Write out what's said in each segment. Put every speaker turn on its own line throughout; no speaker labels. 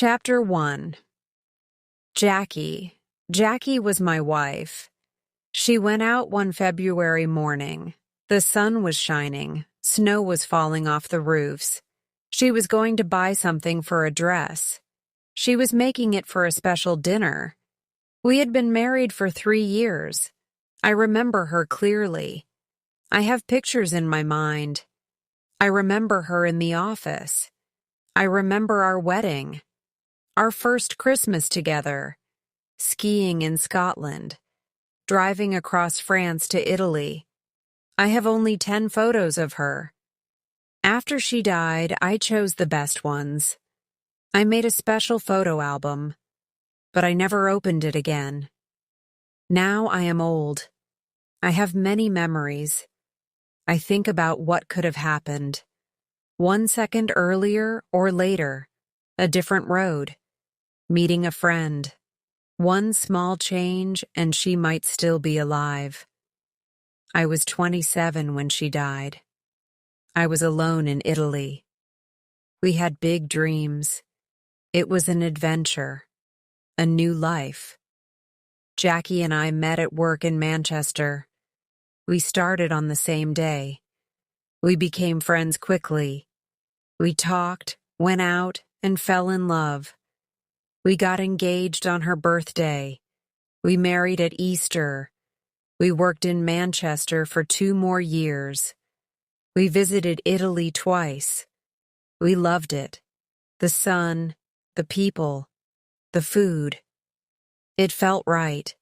Chapter 1. Jackie. Jackie was my wife. She went out one February morning. The sun was shining. Snow was falling off the roofs. She was going to buy something for a dress. She was making it for a special dinner. We had been married for 3 years. I remember her clearly. I have pictures in my mind. I remember her in the office. I remember our wedding. Our first Christmas together, skiing in Scotland, driving across France to Italy. I have only 10 photos of her. After she died, I chose the best ones. I made a special photo album, but I never opened it again. Now I am old. I have many memories. I think about what could have happened. 1 second earlier or later, a different road. Meeting a friend. One small change and she might still be alive. I was 27 when she died. I was alone in Italy. We had big dreams. It was an adventure, a new life. Jackie and I met at work in Manchester. We started on the same day. We became friends quickly. We talked, went out, and fell in love. We got engaged on her birthday. We married at Easter. We worked in Manchester for 2 more years. We visited Italy twice. We loved it. The sun, the people, the food. It felt right.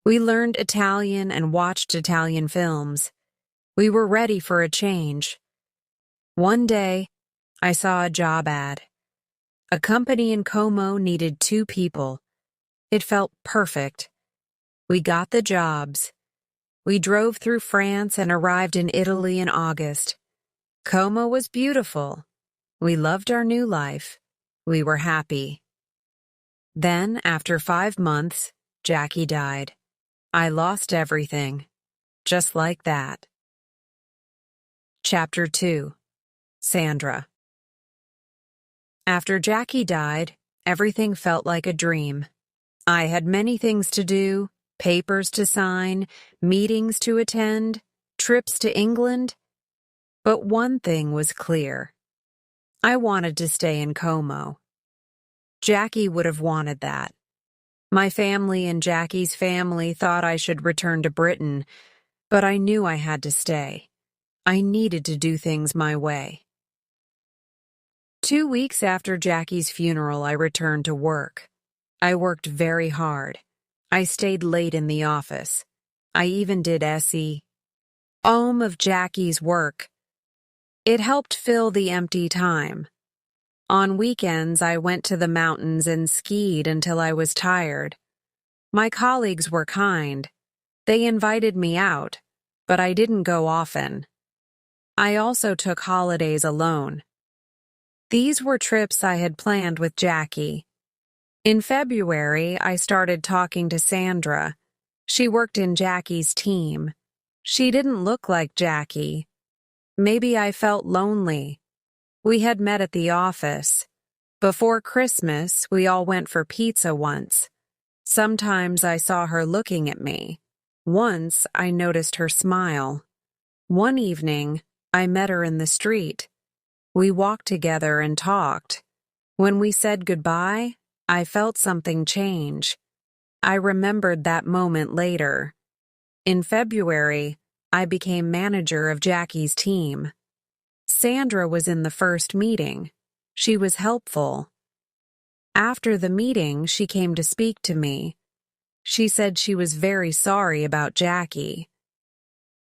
We learned Italian and watched Italian films. We were ready for a change. One day, I saw a job ad. A company in Como needed 2 people. It felt perfect. We got the jobs. We drove through France and arrived in Italy in August. Como was beautiful. We loved our new life. We were happy. Then, after 5 months, Jackie died. I lost everything. Just like that. Chapter 2. Sandra. After Jackie died, everything felt like a dream. I had many things to do, papers to sign, meetings to attend, trips to England. But one thing was clear. I wanted to stay in Como. Jackie would have wanted that. My family and Jackie's family thought I should return to Britain, but I knew I had to stay. I needed to do things my way. 2 weeks after Jackie's funeral, I returned to work. I worked very hard. I stayed late in the office. I even did of Jackie's work. It helped fill the empty time. On weekends, I went to the mountains and skied until I was tired. My colleagues were kind. They invited me out, but I didn't go often. I also took holidays alone. These were trips I had planned with Jackie. In February, I started talking to Sandra. She worked in Jackie's team. She didn't look like Jackie. Maybe I felt lonely. We had met at the office. Before Christmas, we all went for pizza once. Sometimes I saw her looking at me. Once, I noticed her smile. One evening, I met her in the street. We walked together and talked. When we said goodbye, I felt something change. I remembered that moment later. In February, I became manager of Jackie's team. Sandra was in the first meeting. She was helpful. After the meeting, she came to speak to me. She said she was very sorry about Jackie.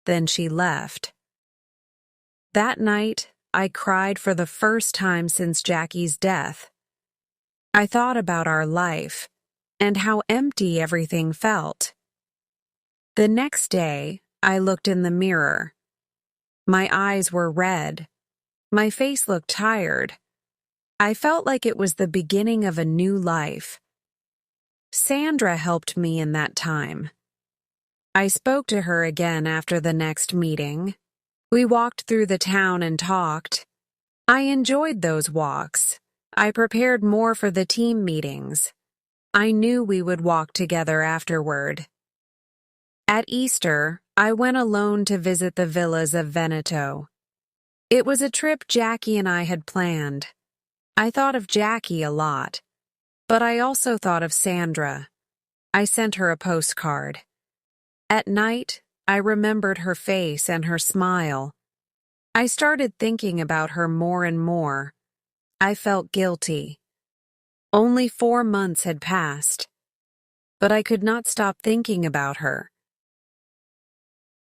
Then she left. That night, I cried for the first time since Jackie's death. I thought about our life and how empty everything felt. The next day, I looked in the mirror. My eyes were red. My face looked tired. I felt like it was the beginning of a new life. Sandra helped me in that time. I spoke to her again after the next meeting. We walked through the town and talked. I enjoyed those walks. I prepared more for the team meetings. I knew we would walk together afterward. At Easter, I went alone to visit the villas of Veneto. It was a trip Jackie and I had planned. I thought of Jackie a lot, but I also thought of Sandra. I sent her a postcard. At night, I remembered her face and her smile. I started thinking about her more and more. I felt guilty. Only 4 months had passed, but I could not stop thinking about her.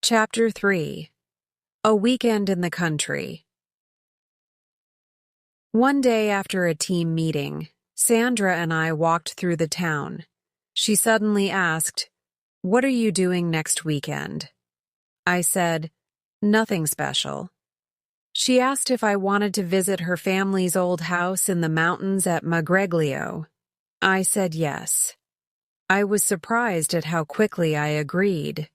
Chapter 3. A Weekend in the Country. One day after a team meeting, Sandra and I walked through the town. She suddenly asked, "What are you doing next weekend?" I said, "Nothing special." She asked if I wanted to visit her family's old house in the mountains at Magreglio. I said yes. I was surprised at how quickly I agreed.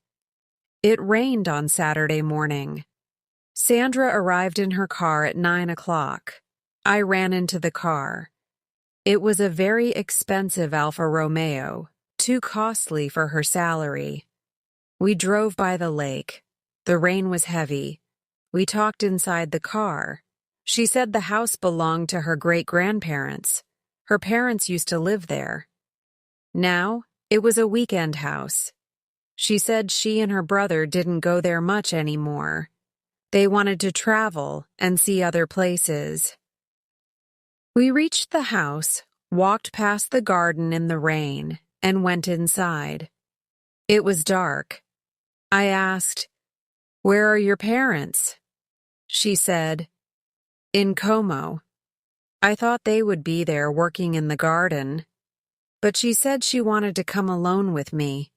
It rained on Saturday morning. Sandra arrived in her car at 9 o'clock. I ran into the car. It was a very expensive Alfa Romeo, too costly for her salary. We drove by the lake. The rain was heavy. We talked inside the car. She said the house belonged to her great-grandparents. Her parents used to live there. Now, it was a weekend house. She said she and her brother didn't go there much anymore. They wanted to travel and see other places. We reached the house, walked past the garden in the rain, and went inside. It was dark. I asked, "Where are your parents?" She said, "In Como." I thought they would be there working in the garden, but she said she wanted to come alone with me.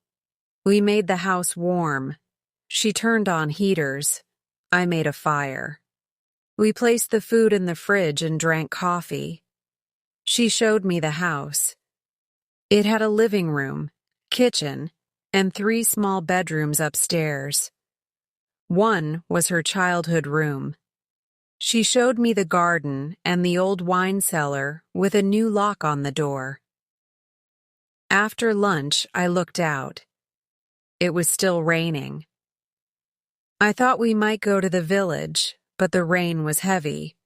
We made the house warm. She turned on heaters. I made a fire. We placed the food in the fridge and drank coffee. She showed me the house. It had a living room, kitchen, and 3 small bedrooms upstairs. One was her childhood room. She showed me the garden and the old wine cellar with a new lock on the door. After lunch, I looked out. It was still raining. I thought we might go to the village, but the rain was heavy.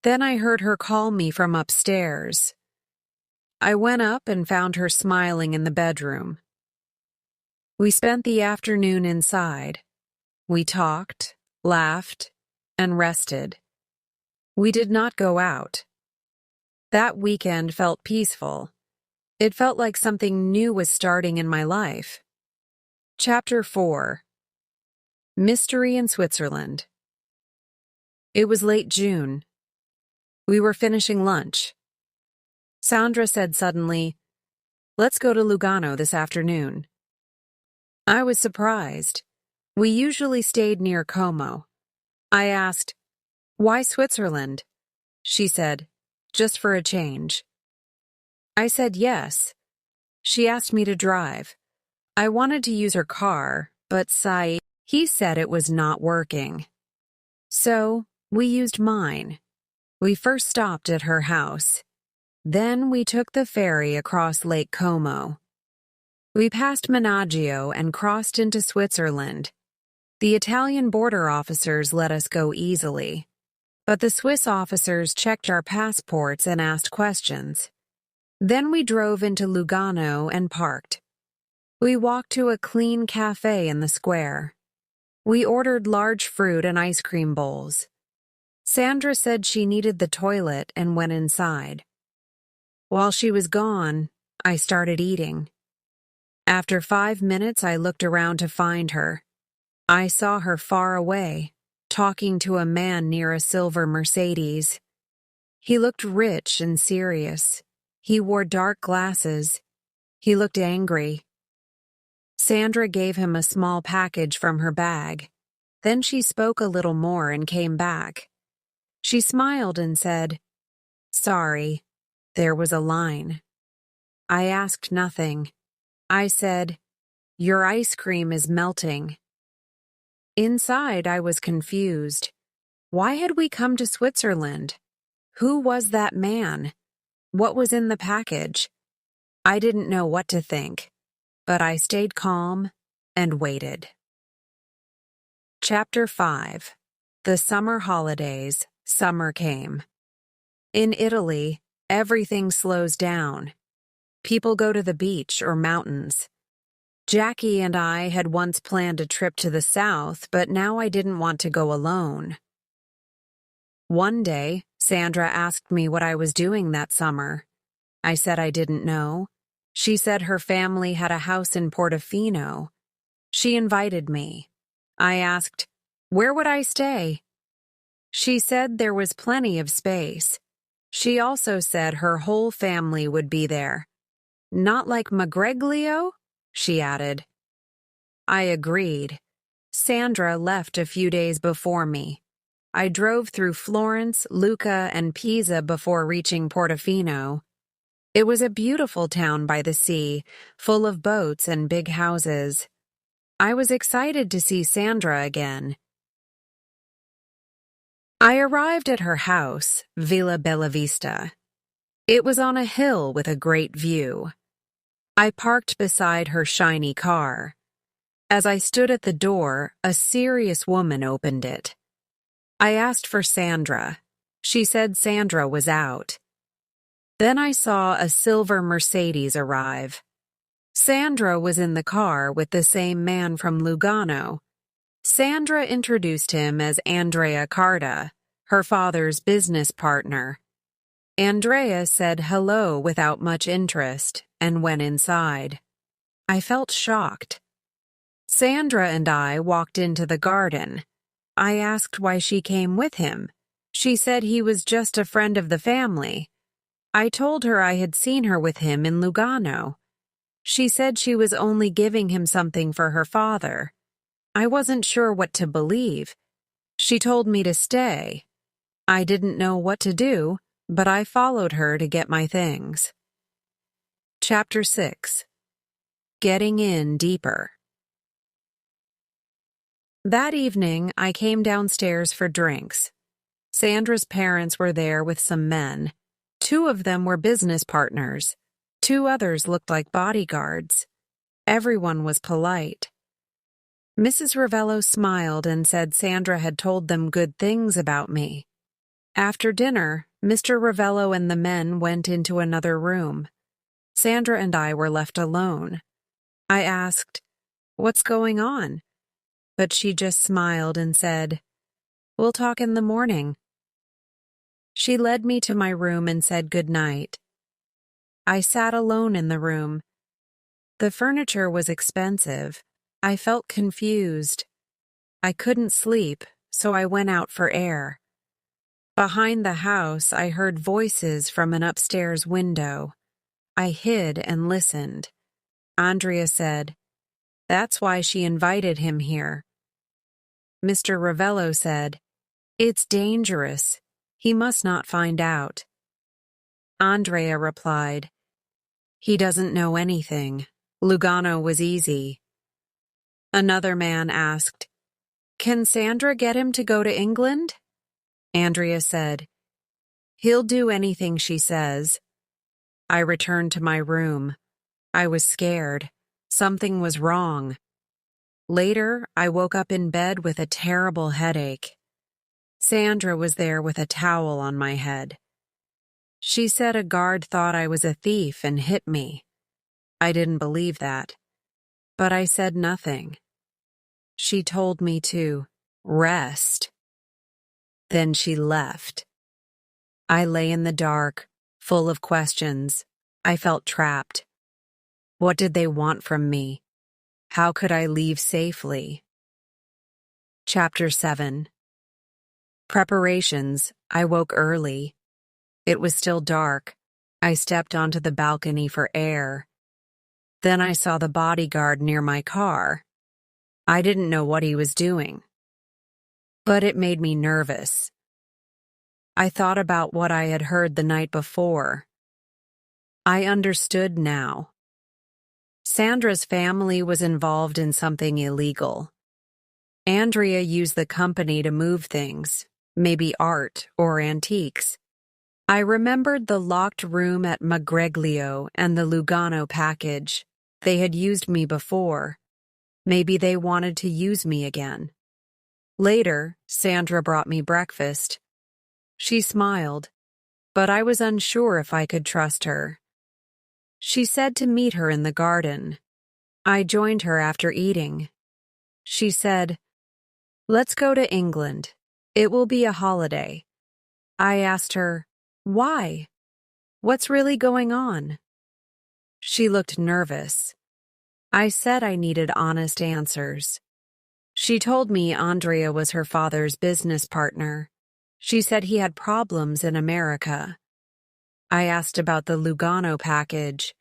Then I heard her call me from upstairs. I went up and found her smiling in the bedroom. We spent the afternoon inside. We talked, laughed, and rested. We did not go out. That weekend felt peaceful. It felt like something new was starting in my life. Chapter 4. Mystery in Switzerland. It was late June. We were finishing lunch. Sandra said suddenly, "Let's go to Lugano this afternoon." I was surprised. We usually stayed near Como. I asked, "Why Switzerland?" She said, "Just for a change." I said yes. She asked me to drive. I wanted to use her car, but he said it was not working. So, we used mine. We first stopped at her house. Then we took the ferry across Lake Como. We passed Menaggio and crossed into Switzerland. The Italian border officers let us go easily, but the Swiss officers checked our passports and asked questions. Then we drove into Lugano and parked. We walked to a clean cafe in the square. We ordered large fruit and ice cream bowls. Sandra said she needed the toilet and went inside. While she was gone, I started eating. After 5 minutes, I looked around to find her. I saw her far away, talking to a man near a silver Mercedes. He looked rich and serious. He wore dark glasses. He looked angry. Sandra gave him a small package from her bag. Then she spoke a little more and came back. She smiled and said, "Sorry." There was a line. I asked nothing. I said, "Your ice cream is melting." Inside, I was confused. Why had we come to Switzerland? Who was that man? What was in the package? I didn't know what to think, but I stayed calm and waited. Chapter 5. The Summer Holidays. Summer came. In Italy, everything slows down. People go to the beach or mountains. Jackie and I had once planned a trip to the south, but now I didn't want to go alone. One day, Sandra asked me what I was doing that summer. I said I didn't know. She said her family had a house in Portofino. She invited me. I asked, where would I stay? She said there was plenty of space. She also said her whole family would be there. Not like Magreglio? She added. I agreed. Sandra left a few days before me. I drove through Florence, Lucca, and Pisa before reaching Portofino. It was a beautiful town by the sea, full of boats and big houses. I was excited to see Sandra again. I arrived at her house, Villa Bellavista. It was on a hill with a great view. I parked beside her shiny car. As I stood at the door, a serious woman opened it. I asked for Sandra. She said Sandra was out. Then I saw a silver Mercedes arrive. Sandra was in the car with the same man from Lugano. Sandra introduced him as Andrea Carta, her father's business partner. Andrea said hello without much interest and went inside. I felt shocked. Sandra and I walked into the garden. I asked why she came with him. She said he was just a friend of the family. I told her I had seen her with him in Lugano. She said she was only giving him something for her father. I wasn't sure what to believe. She told me to stay. I didn't know what to do, but I followed her to get my things. Chapter 6. Getting in deeper. That evening, I came downstairs for drinks. Sandra's parents were there with some men. 2 of them were business partners. 2 others looked like bodyguards. Everyone was polite. Mrs. Ravello smiled and said Sandra had told them good things about me. After dinner, Mr. Ravello and the men went into another room. Sandra and I were left alone. I asked, "What's going on?" But she just smiled and said, "We'll talk in the morning." She led me to my room and said good night. I sat alone in the room. The furniture was expensive. I felt confused. I couldn't sleep, so I went out for air. Behind the house, I heard voices from an upstairs window. I hid and listened. Andrea said, "That's why she invited him here." Mr. Ravello said, "It's dangerous. He must not find out." Andrea replied, "He doesn't know anything. Lugano was easy." Another man asked, "Can Sandra get him to go to England?" Andrea said, "He'll do anything she says." I returned to my room. I was scared. Something was wrong. Later, I woke up in bed with a terrible headache. Sandra was there with a towel on my head. She said a guard thought I was a thief and hit me. I didn't believe that, but I said nothing. She told me to rest. Then she left. I lay in the dark, full of questions. I felt trapped. What did they want from me? How could I leave safely? Chapter 7. Preparations. I woke early. It was still dark. I stepped onto the balcony for air. Then I saw the bodyguard near my car. I didn't know what he was doing, but it made me nervous. I thought about what I had heard the night before. I understood now. Sandra's family was involved in something illegal. Andrea used the company to move things, maybe art or antiques. I remembered the locked room at Magreglio and the Lugano package. They had used me before. Maybe they wanted to use me again. Later, Sandra brought me breakfast. She smiled, but I was unsure if I could trust her. She said to meet her in the garden. I joined her after eating. She said, "Let's go to England. It will be a holiday." I asked her, "Why? What's really going on?" She looked nervous. I said I needed honest answers. She told me Andrea was her father's business partner. She said he had problems in America. I asked about the Lugano package.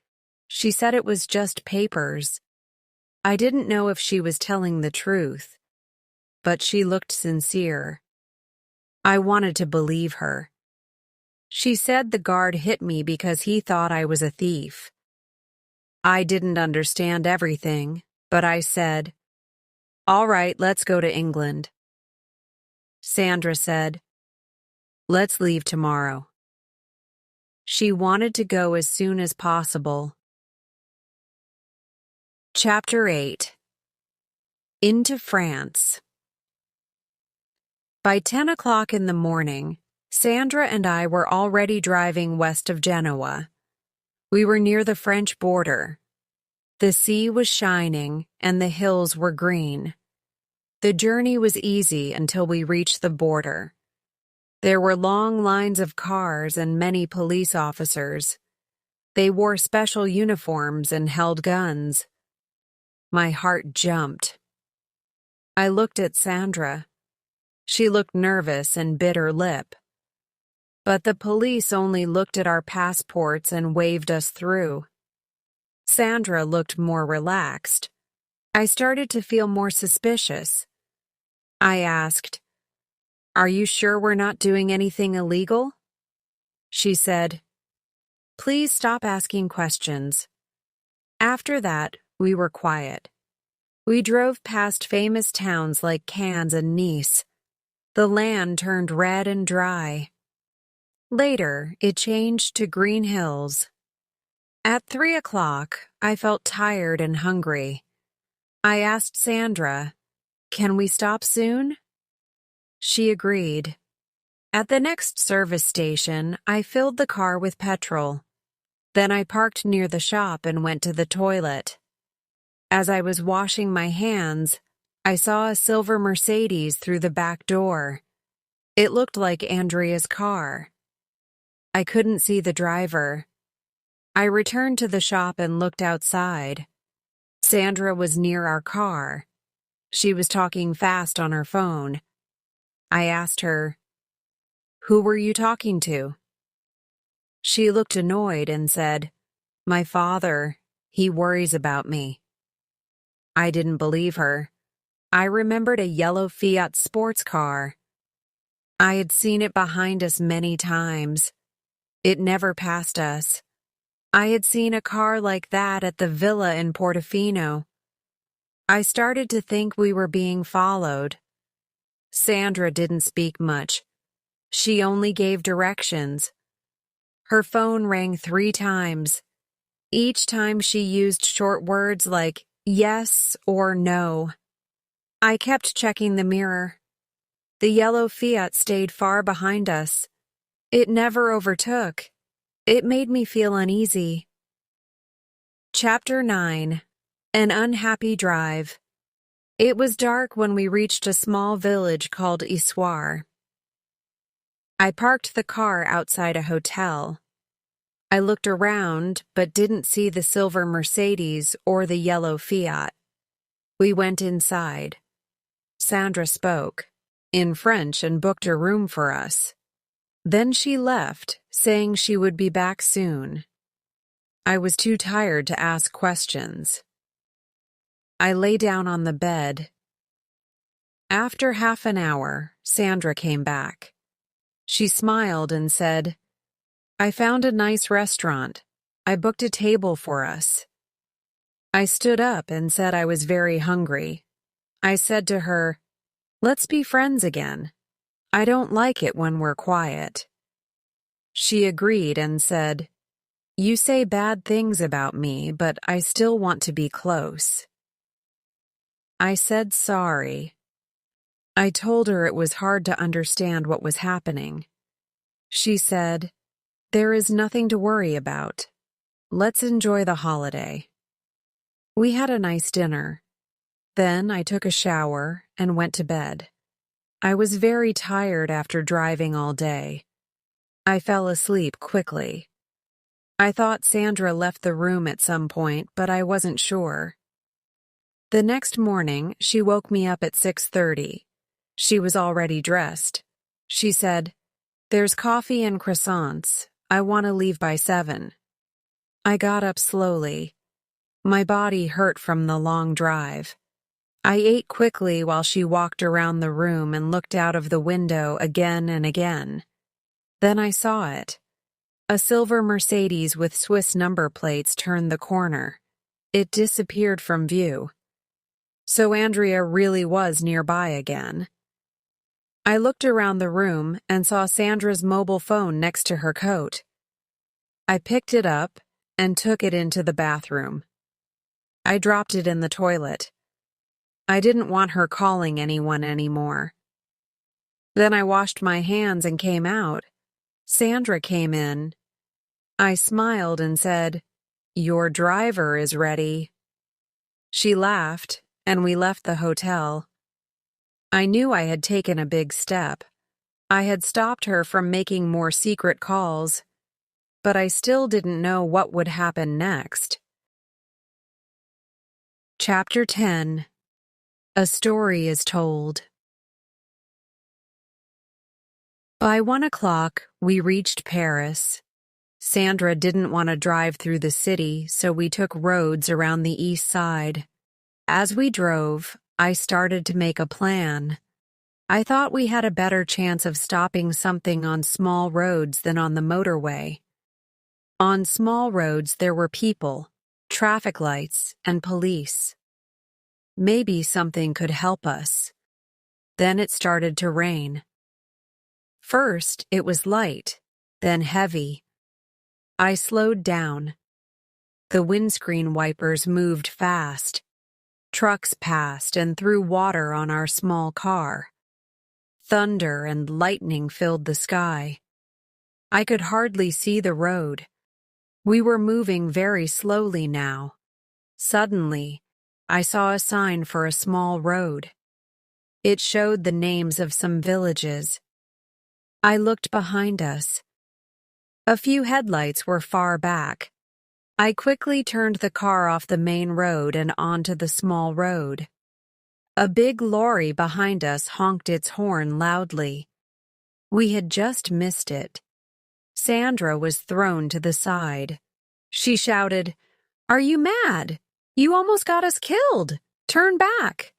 She said it was just papers. I didn't know if she was telling the truth, but she looked sincere. I wanted to believe her. She said the guard hit me because he thought I was a thief. I didn't understand everything, but I said, "All right, let's go to England." Sandra said, "Let's leave tomorrow." She wanted to go as soon as possible. Chapter 8. Into France. By 10 o'clock in the morning, Sandra and I were already driving west of Genoa. We were near the French border. The sea was shining and the hills were green. The journey was easy until we reached the border. There were long lines of cars and many police officers. They wore special uniforms and held guns. My heart jumped. I looked at Sandra. She looked nervous and bit her lip. But the police only looked at our passports and waved us through. Sandra looked more relaxed. I started to feel more suspicious. I asked, "Are you sure we're not doing anything illegal?" She said, "Please stop asking questions." After that, we were quiet. We drove past famous towns like Cannes and Nice. The land turned red and dry. Later, it changed to green hills. At 3 o'clock, I felt tired and hungry. I asked Sandra, "Can we stop soon?" She agreed. At the next service station, I filled the car with petrol. Then I parked near the shop and went to the toilet. As I was washing my hands, I saw a silver Mercedes through the back door. It looked like Andrea's car. I couldn't see the driver. I returned to the shop and looked outside. Sandra was near our car. She was talking fast on her phone. I asked her, "Who were you talking to?" She looked annoyed and said, "My father. He worries about me." I didn't believe her. I remembered a yellow Fiat sports car. I had seen it behind us many times. It never passed us. I had seen a car like that at the villa in Portofino. I started to think we were being followed. Sandra didn't speak much. She only gave directions. Her phone rang 3 times. Each time she used short words like yes or no. I kept checking the mirror. The yellow Fiat stayed far behind us. It never overtook. It made me feel uneasy. Chapter 9. An Unhappy Drive. It was dark when we reached a small village called Issoire. I parked the car outside a hotel. I looked around but didn't see the silver Mercedes or the yellow Fiat. We went inside. Sandra spoke in French and booked a room for us. Then she left, saying she would be back soon. I was too tired to ask questions. I lay down on the bed. After half an hour, Sandra came back. She smiled and said, "I found a nice restaurant. I booked a table for us." I stood up and said I was very hungry. I said to her, "Let's be friends again. I don't like it when we're quiet." She agreed and said, "You say bad things about me, but I still want to be close." I said sorry. I told her it was hard to understand what was happening. She said, "There is nothing to worry about. Let's enjoy the holiday." We had a nice dinner. Then I took a shower and went to bed. I was very tired after driving all day. I fell asleep quickly. I thought Sandra left the room at some point, but I wasn't sure. The next morning, she woke me up at 6:30. She was already dressed. She said, "There's coffee and croissants. I want to leave by 7. I got up slowly. My body hurt from the long drive. I ate quickly while she walked around the room and looked out of the window again and again. Then I saw it. A silver Mercedes with Swiss number plates turned the corner. It disappeared from view. So Andrea really was nearby again. I looked around the room and saw Sandra's mobile phone next to her coat. I picked it up and took it into the bathroom. I dropped it in the toilet. I didn't want her calling anyone anymore. Then I washed my hands and came out. Sandra came in. I smiled and said, "Your driver is ready." She laughed, and we left the hotel. I knew I had taken a big step. I had stopped her from making more secret calls, but I still didn't know what would happen next. Chapter 10. A Story is Told. By 1 o'clock, we reached Paris. Sandra didn't want to drive through the city, so we took roads around the east side. As we drove, I started to make a plan. I thought we had a better chance of stopping something on small roads than on the motorway. On small roads, there were people, traffic lights, and police. Maybe something could help us. Then it started to rain. First, it was light, then heavy. I slowed down. The windscreen wipers moved fast. Trucks passed and threw water on our small car. Thunder and lightning filled the sky. I could hardly see the road. We were moving very slowly now. Suddenly, I saw a sign for a small road. It showed the names of some villages. I looked behind us. A few headlights were far back. I quickly turned the car off the main road and onto the small road. A big lorry behind us honked its horn loudly. We had just missed it. Sandra was thrown to the side. She shouted, "Are you mad? You almost got us killed. Turn back."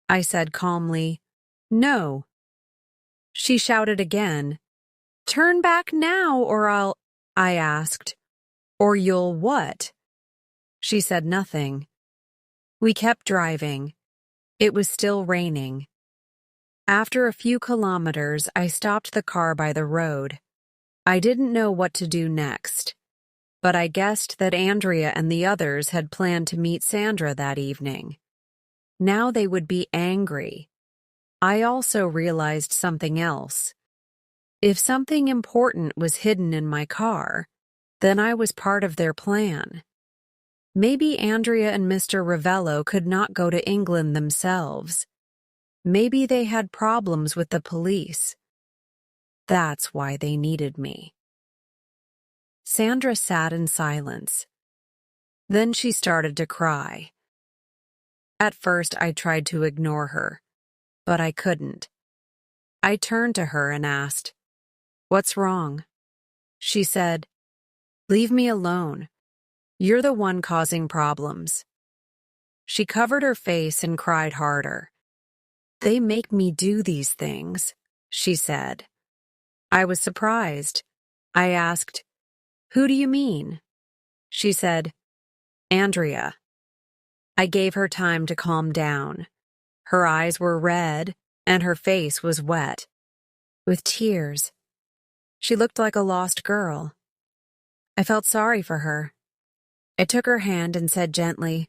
I said calmly, "No." She shouted again, "Turn back now or I'll—" I asked, "Or you'll what?" She said nothing. We kept driving. It was still raining. After a few kilometers, I stopped the car by the road. I didn't know what to do next, but I guessed that Andrea and the others had planned to meet Sandra that evening. Now they would be angry. I also realized something else. If something important was hidden in my car, then I was part of their plan. Maybe Andrea and Mr. Ravello could not go to England themselves. Maybe they had problems with the police. That's why they needed me. Sandra sat in silence. Then she started to cry. At first, I tried to ignore her, but I couldn't. I turned to her and asked, "What's wrong?" She said, "Leave me alone. You're the one causing problems." She covered her face and cried harder. "They make me do these things," she said. I was surprised. I asked, "Who do you mean?" She said, "Andrea." I gave her time to calm down. Her eyes were red, and her face was wet, with tears. She looked like a lost girl. I felt sorry for her. I took her hand and said gently,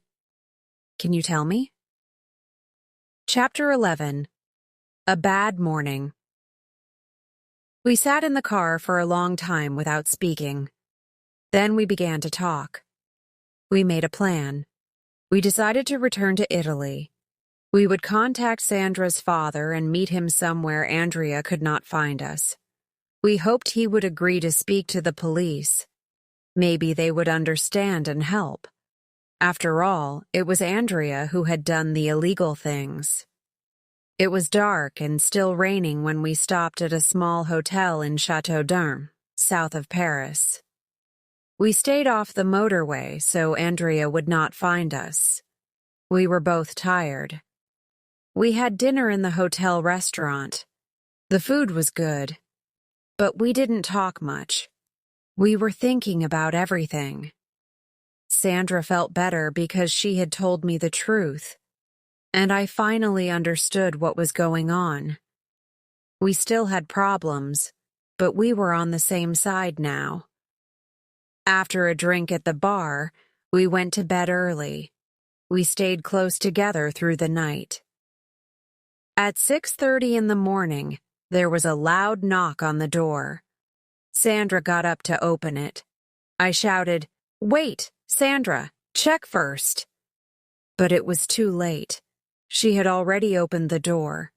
"Can you tell me?" Chapter 11. A Bad Morning. We sat in the car for a long time without speaking. Then we began to talk. We made a plan. We decided to return to Italy. We would contact Sandra's father and meet him somewhere Andrea could not find us. We hoped he would agree to speak to the police. Maybe they would understand and help. After all, it was Andrea who had done the illegal things. It was dark and still raining when we stopped at a small hotel in Chateau d'Armes, south of Paris. We stayed off the motorway so Andrea would not find us. We were both tired. We had dinner in the hotel restaurant. The food was good, but we didn't talk much. We were thinking about everything. Sandra felt better because she had told me the truth, and I finally understood what was going on. We still had problems, but we were on the same side now. After a drink at the bar, we went to bed early. We stayed close together through the night. At 6:30 in the morning, there was a loud knock on the door. Sandra got up to open it. I shouted, "Wait, Sandra, check first." But it was too late. She had already opened the door.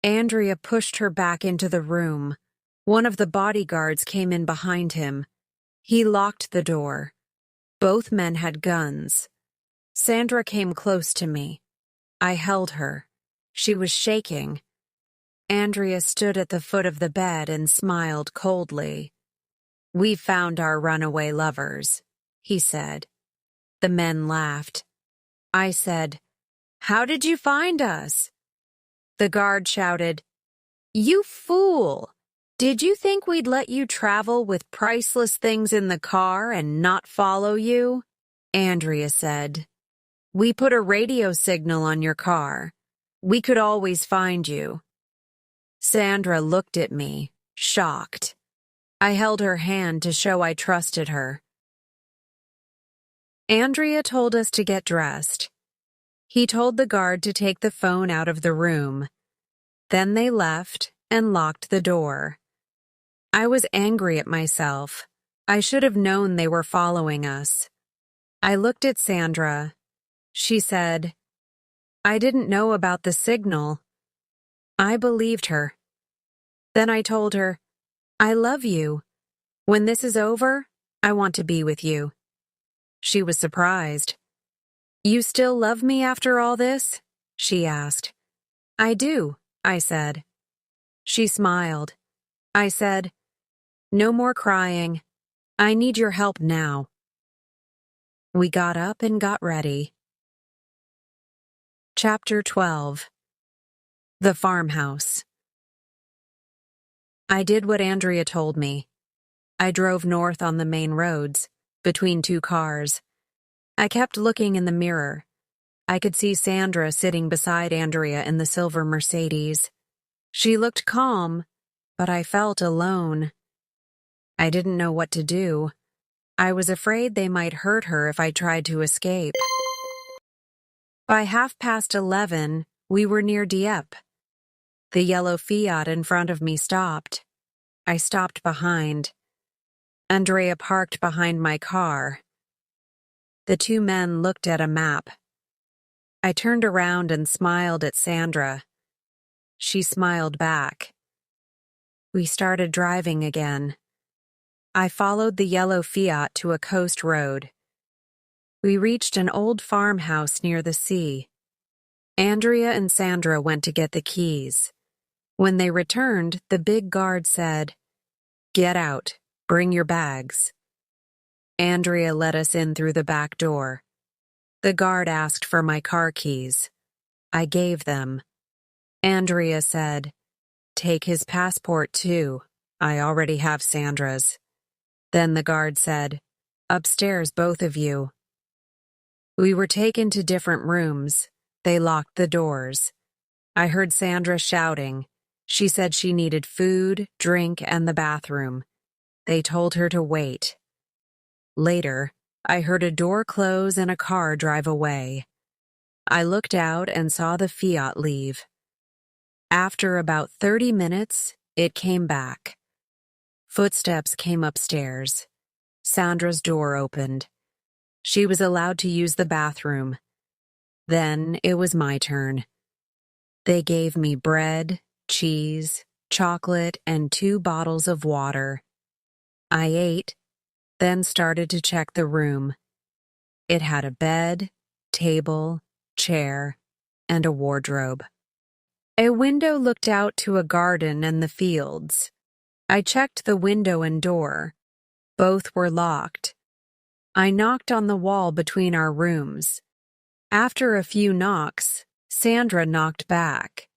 Andrea pushed her back into the room. One of the bodyguards came in behind him. He locked the door. Both men had guns. Sandra came close to me. I held her. She was shaking. Andrea stood at the foot of the bed and smiled coldly. "We found our runaway lovers," he said. The men laughed. I said, "How did you find us?" The guard shouted, "You fool! Did you think we'd let you travel with priceless things in the car and not follow you?" Andrea said, "We put a radio signal on your car. We could always find you." Sandra looked at me, shocked. I held her hand to show I trusted her. Andrea told us to get dressed. He told the guard to take the phone out of the room. Then they left and locked the door. I was angry at myself. I should have known they were following us. I looked at Sandra. She said, "I didn't know about the signal." I believed her. Then I told her, "I love you. When this is over, I want to be with you." She was surprised. "You still love me after all this?" she asked. "I do," I said. She smiled. I said, "No more crying. I need your help now." We got up and got ready. Chapter 12. The Farmhouse. I did what Andrea told me. I drove north on the main roads, between two cars. I kept looking in the mirror. I could see Sandra sitting beside Andrea in the silver Mercedes. She looked calm, but I felt alone. I didn't know what to do. I was afraid they might hurt her if I tried to escape. By 11:30, we were near Dieppe. The yellow Fiat in front of me stopped. I stopped behind. Andrea parked behind my car. The two men looked at a map. I turned around and smiled at Sandra. She smiled back. We started driving again. I followed the yellow Fiat to a coast road. We reached an old farmhouse near the sea. Andrea and Sandra went to get the keys. When they returned, the big guard said, "Get out. Bring your bags." Andrea let us in through the back door. The guard asked for my car keys. I gave them. Andrea said, "Take his passport too. I already have Sandra's." Then the guard said, "Upstairs, both of you." We were taken to different rooms. They locked the doors. I heard Sandra shouting. She said she needed food, drink, and the bathroom. They told her to wait. Later, I heard a door close and a car drive away. I looked out and saw the Fiat leave. After about 30 minutes, it came back. Footsteps came upstairs. Sandra's door opened. She was allowed to use the bathroom. Then it was my turn. They gave me bread, cheese, chocolate, and 2 bottles of water. I ate, then started to check the room. It had a bed, table, chair, and a wardrobe. A window looked out to a garden and the fields. I checked the window and door. Both were locked. I knocked on the wall between our rooms. After a few knocks, Sandra knocked back.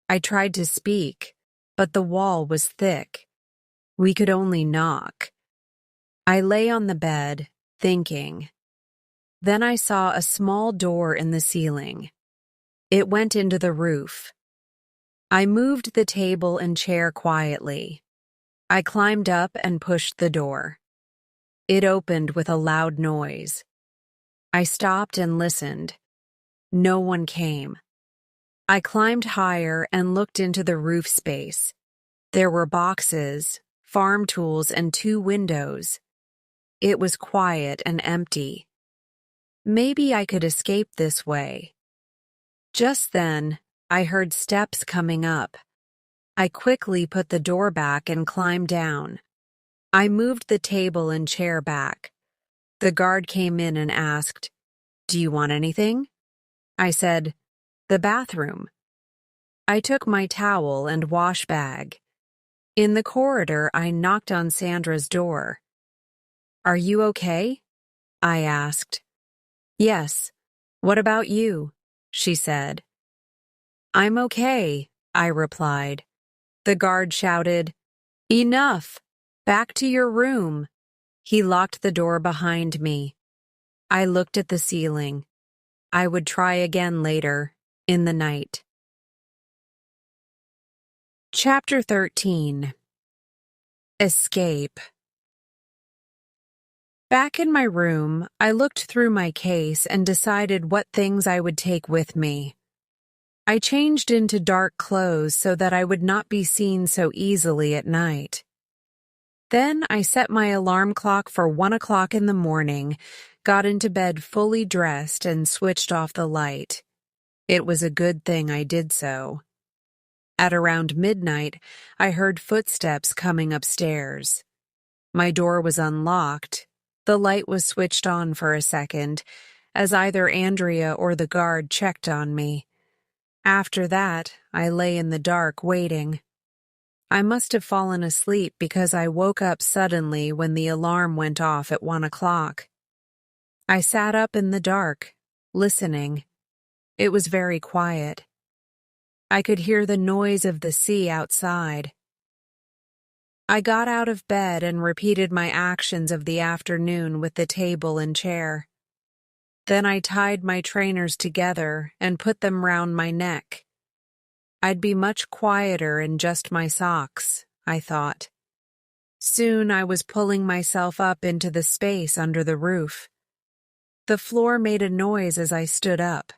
I tried to speak, but the wall was thick. We could only knock. I lay on the bed, thinking. Then I saw a small door in the ceiling. It went into the roof. I moved the table and chair quietly. I climbed up and pushed the door. It opened with a loud noise. I stopped and listened. No one came. I climbed higher and looked into the roof space. There were boxes, farm tools, and 2 windows. It was quiet and empty. Maybe I could escape this way. Just then, I heard steps coming up. I quickly put the door back and climbed down. I moved the table and chair back. The guard came in and asked, "Do you want anything?" I said, "The bathroom." I took my towel and wash bag. In the corridor, I knocked on Sandra's door. "Are you okay?" I asked. "Yes. What about you?" she said. "I'm okay," I replied. The guard shouted, "Enough! Back to your room." He locked the door behind me. I looked at the ceiling. I would try again later, in the night. Chapter 13. Escape. Back in my room, I looked through my case and decided what things I would take with me. I changed into dark clothes so that I would not be seen so easily at night. Then I set my alarm clock for 1 o'clock in the morning, got into bed fully dressed, and switched off the light. It was a good thing I did so. At around midnight, I heard footsteps coming upstairs. My door was unlocked. The light was switched on for a second, as either Andrea or the guard checked on me. After that, I lay in the dark waiting. I must have fallen asleep because I woke up suddenly when the alarm went off at 1 o'clock. I sat up in the dark, listening. It was very quiet. I could hear the noise of the sea outside. I got out of bed and repeated my actions of the afternoon with the table and chair. Then I tied my trainers together and put them round my neck. I'd be much quieter in just my socks, I thought. Soon I was pulling myself up into the space under the roof. The floor made a noise as I stood up.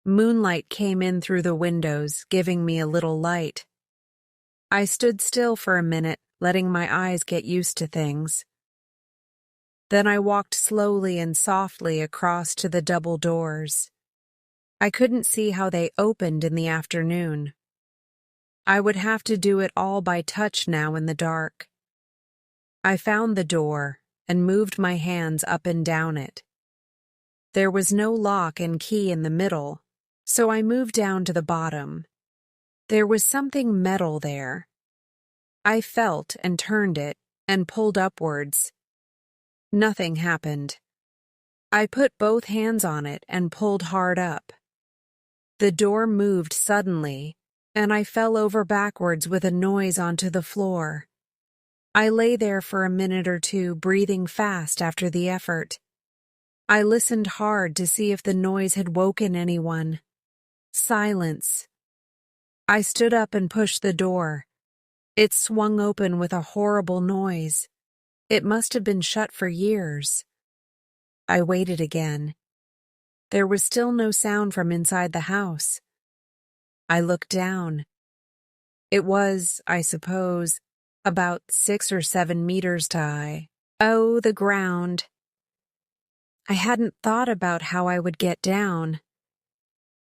Moonlight came in through the windows, giving me a little light. I stood still for a minute, letting my eyes get used to things. Then I walked slowly and softly across to the double doors. I couldn't see how they opened in the afternoon. I would have to do it all by touch now in the dark. I found the door and moved my hands up and down it. There was no lock and key in the middle, so I moved down to the bottom. There was something metal there. I felt and turned it and pulled upwards. Nothing happened. I put both hands on it and pulled hard up. The door moved suddenly, and I fell over backwards with a noise onto the floor. I lay there for a minute or two, breathing fast after the effort. I listened hard to see if the noise had woken anyone. Silence. I stood up and pushed the door. It swung open with a horrible noise. It must have been shut for years. I waited again. There was still no sound from inside the house. I looked down. It was, I suppose, about 6 or 7 meters high. Oh, the ground. I hadn't thought about how I would get down.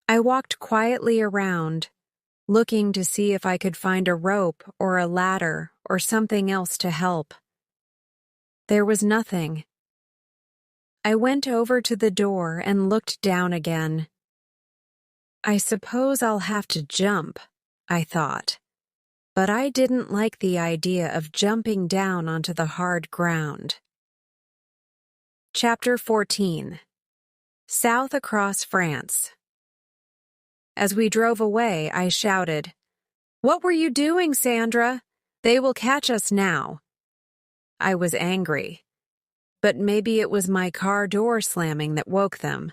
I walked quietly around, looking to see if I could find a rope or a ladder or something else to help. There was nothing. I went over to the door and looked down again. I suppose I'll have to jump, I thought. But I didn't like the idea of jumping down onto the hard ground. Chapter 14. South across France. As we drove away, I shouted, "What were you doing, Sandra? They will catch us now." I was angry, but maybe it was my car door slamming that woke them.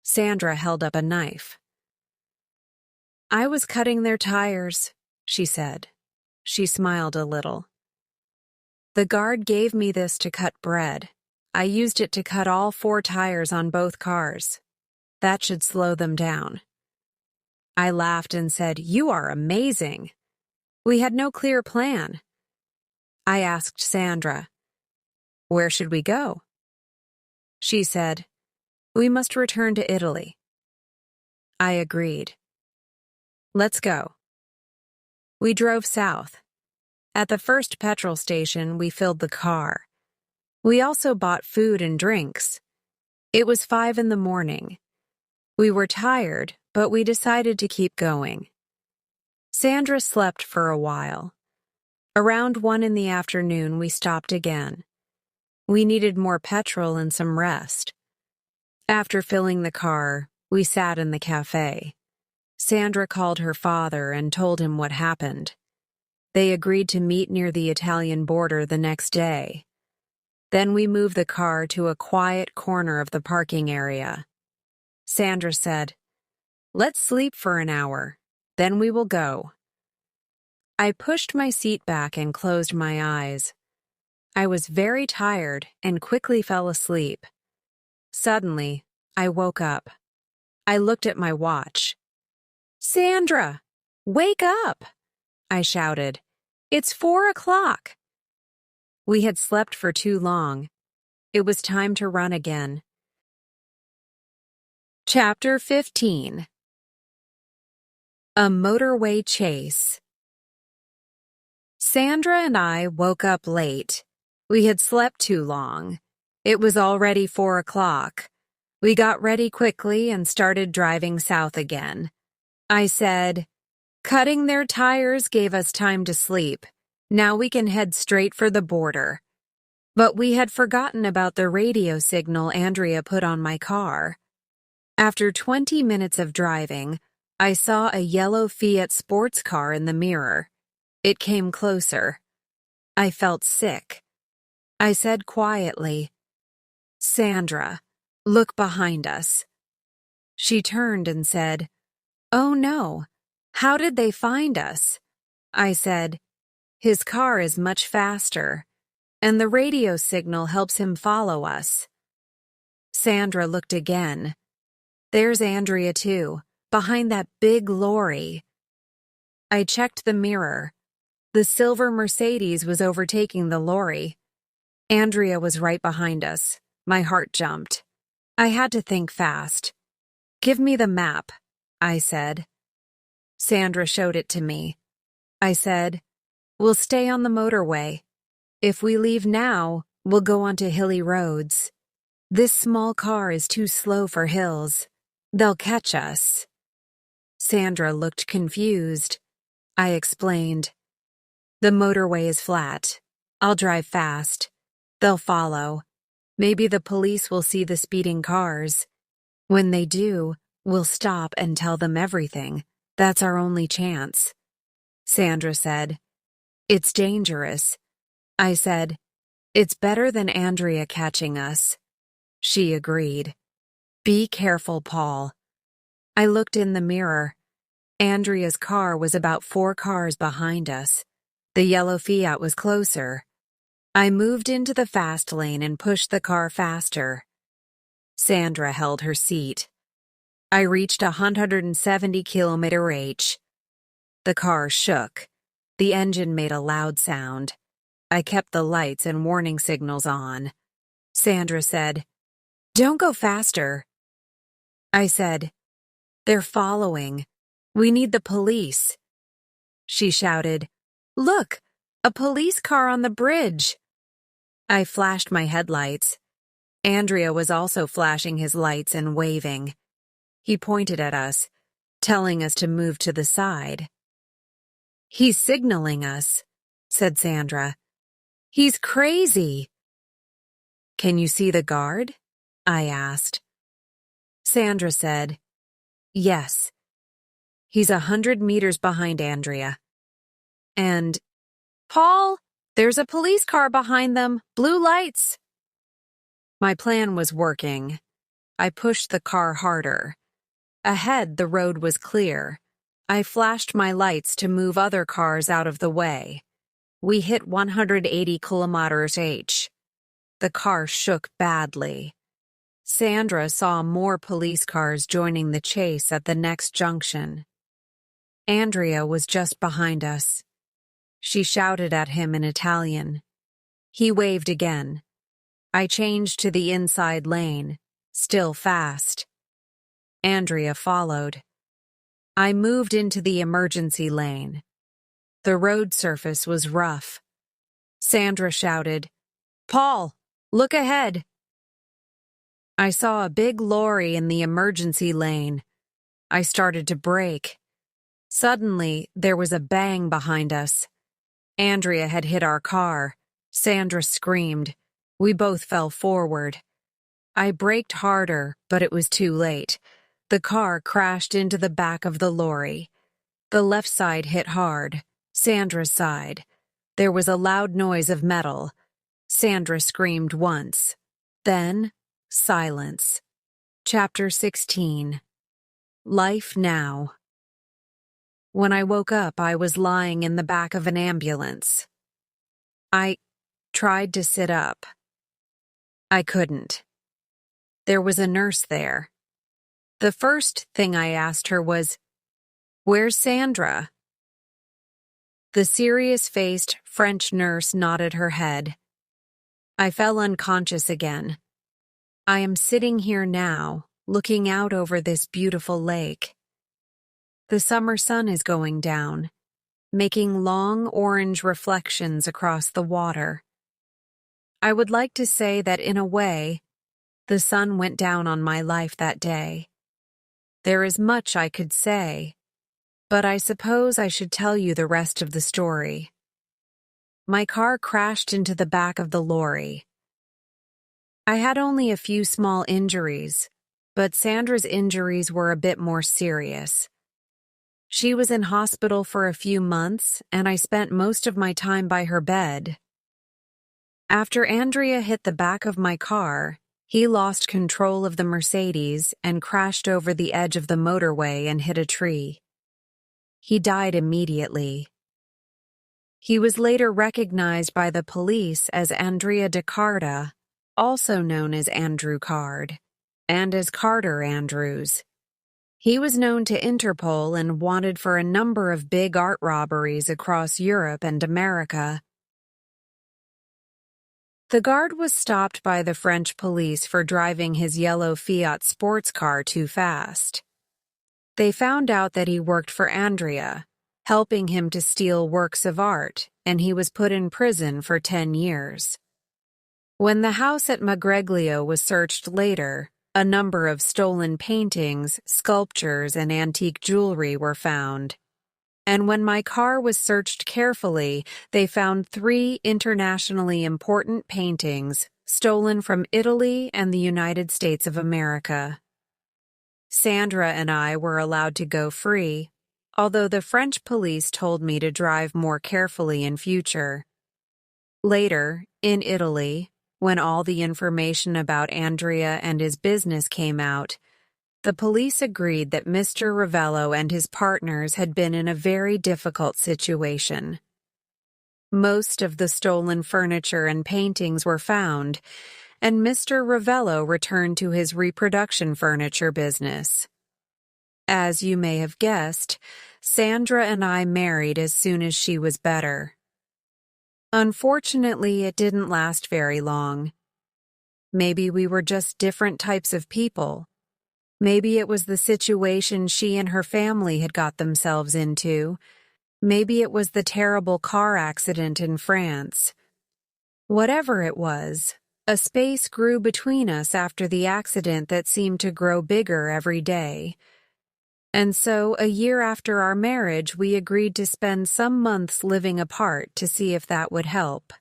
Sandra held up a knife. "I was cutting their tires," she said. She smiled a little. "The guard gave me this to cut bread. I used it to cut all 4 tires on both cars. That should slow them down." I laughed and said, "You are amazing. We had no clear plan." I asked Sandra, "Where should we go?" She said, "We must return to Italy." I agreed. "Let's go." We drove south. At the first petrol station, we filled the car. We also bought food and drinks. It was 5 in the morning. We were tired, but we decided to keep going. Sandra slept for a while. Around 1 in the afternoon, we stopped again. We needed more petrol and some rest. After filling the car, we sat in the cafe. Sandra called her father and told him what happened. They agreed to meet near the Italian border the next day. Then we moved the car to a quiet corner of the parking area. Sandra said, "Let's sleep for an hour, then we will go." I pushed my seat back and closed my eyes. I was very tired and quickly fell asleep. Suddenly, I woke up. I looked at my watch. "Sandra, wake up!" I shouted. "It's 4 o'clock." We had slept for too long. It was time to run again. Chapter 15. A motorway chase. Sandra and I woke up late. We had slept too long. It was already 4 o'clock. We got ready quickly and started driving south again. I said, "Cutting their tires gave us time to sleep. Now we can head straight for the border." But we had forgotten about the radio signal Andrea put on my car. After 20 minutes of driving, I saw a yellow Fiat sports car in the mirror. It came closer. I felt sick. I said quietly, "Sandra, look behind us." She turned and said, "Oh no, how did they find us?" I said, "His car is much faster, and the radio signal helps him follow us." Sandra looked again. "There's Andrea too, behind that big lorry." I checked the mirror. The silver Mercedes was overtaking the lorry. Andrea was right behind us. My heart jumped. I had to think fast. "Give me the map," I said. Sandra showed it to me. I said, "We'll stay on the motorway. If we leave now, we'll go onto hilly roads. This small car is too slow for hills. They'll catch us." Sandra looked confused. I explained, "The motorway is flat. I'll drive fast. They'll follow. Maybe the police will see the speeding cars. When they do, we'll stop and tell them everything. That's our only chance." Sandra said, "It's dangerous." I said, "It's better than Andrea catching us." She agreed. "Be careful, Paul." I looked in the mirror. Andrea's car was about 4 cars behind us. The yellow Fiat was closer. I moved into the fast lane and pushed the car faster. Sandra held her seat. I reached 170 km/h. The car shook. The engine made a loud sound. I kept the lights and warning signals on. Sandra said, "Don't go faster." I said, "They're following. We need the police." She shouted, "Look, a police car on the bridge." I flashed my headlights. Andrea was also flashing his lights and waving. He pointed at us, telling us to move to the side. "He's signaling us," said Sandra. "He's crazy." "Can you see the guard?" I asked. Sandra said, "Yes. He's 100 meters behind Andrea." And, "Paul, there's a police car behind them. Blue lights." My plan was working. I pushed the car harder. Ahead, the road was clear. I flashed my lights to move other cars out of the way. We hit 180 km/h. The car shook badly. Sandra saw more police cars joining the chase at the next junction. Andrea was just behind us. She shouted at him in Italian. He waved again. I changed to the inside lane, still fast. Andrea followed. I moved into the emergency lane. The road surface was rough. Sandra shouted, "Paul, look ahead." I saw a big lorry in the emergency lane. I started to brake. Suddenly, there was a bang behind us. Andrea had hit our car. Sandra screamed. We both fell forward. I braked harder, but it was too late. The car crashed into the back of the lorry. The left side hit hard, Sandra's side. There was a loud noise of metal. Sandra screamed once. Then, silence. Chapter 16. Life Now. When I woke up, I was lying in the back of an ambulance. I tried to sit up. I couldn't. There was a nurse there. The first thing I asked her was, "Where's Sandra?" The serious-faced French nurse nodded her head. I fell unconscious again. I am sitting here now, looking out over this beautiful lake. The summer sun is going down, making long orange reflections across the water. I would like to say that in a way, the sun went down on my life that day. There is much I could say, but I suppose I should tell you the rest of the story. My car crashed into the back of the lorry. I had only a few small injuries, but Sandra's injuries were a bit more serious. She was in hospital for a few months, and I spent most of my time by her bed. After Andrea hit the back of my car, he lost control of the Mercedes and crashed over the edge of the motorway and hit a tree. He died immediately. He was later recognized by the police as Andrea DeCarda, also known as Andrew Card, and as Carter Andrews. He was known to Interpol and wanted for a number of big art robberies across Europe and America. The guard was stopped by the French police for driving his yellow Fiat sports car too fast. They found out that he worked for Andrea, helping him to steal works of art, and he was put in prison for 10 years. When the house at Magreglio was searched later, a number of stolen paintings, sculptures, and antique jewelry were found. And when my car was searched carefully, they found 3 internationally important paintings stolen from Italy and the United States of America. Sandra and I were allowed to go free, although the French police told me to drive more carefully in future. Later, in Italy, when all the information about Andrea and his business came out, The police agreed that Mr. Ravello and his partners had been in a very difficult situation. Most of the stolen furniture and paintings were found, and Mr. Ravello returned to his reproduction furniture business. As you may have guessed, Sandra and I married as soon as she was better. Unfortunately, it didn't last very long. Maybe we were just different types of people. Maybe it was the situation she and her family had got themselves into. Maybe it was the terrible car accident in France. Whatever it was, a space grew between us after the accident that seemed to grow bigger every day. And so, a year after our marriage, we agreed to spend some months living apart to see if that would help.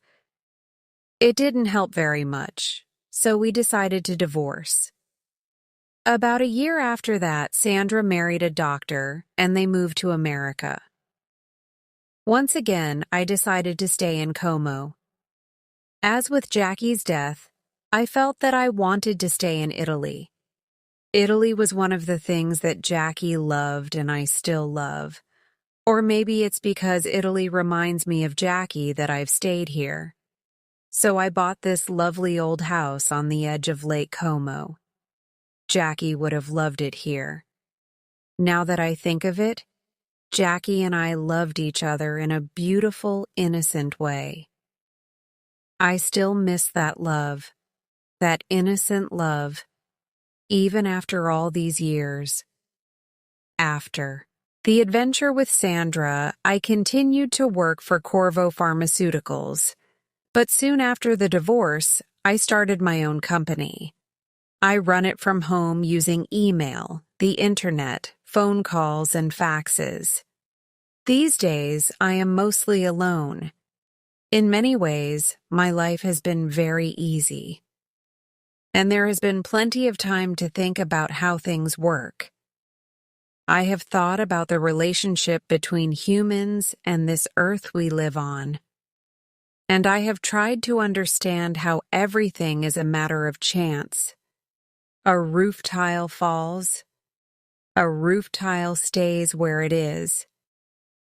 It didn't help very much, so we decided to divorce. About a year after that, Sandra married a doctor, and they moved to America. Once again, I decided to stay in Como. As with Jackie's death, I felt that I wanted to stay in Italy. Italy was one of the things that Jackie loved and I still love. Or maybe it's because Italy reminds me of Jackie that I've stayed here. So I bought this lovely old house on the edge of Lake Como. Jackie would have loved it here. Now that I think of it, Jackie and I loved each other in a beautiful, innocent way. I still miss that love, that innocent love, even after all these years. After the adventure with Sandra, I continued to work for Corvo Pharmaceuticals, but soon after the divorce, I started my own company. I run it from home using email, the internet, phone calls, and faxes. These days, I am mostly alone. In many ways, my life has been very easy. And there has been plenty of time to think about how things work. I have thought about the relationship between humans and this earth we live on. And I have tried to understand how everything is a matter of chance. A roof tile falls. A roof tile stays where it is.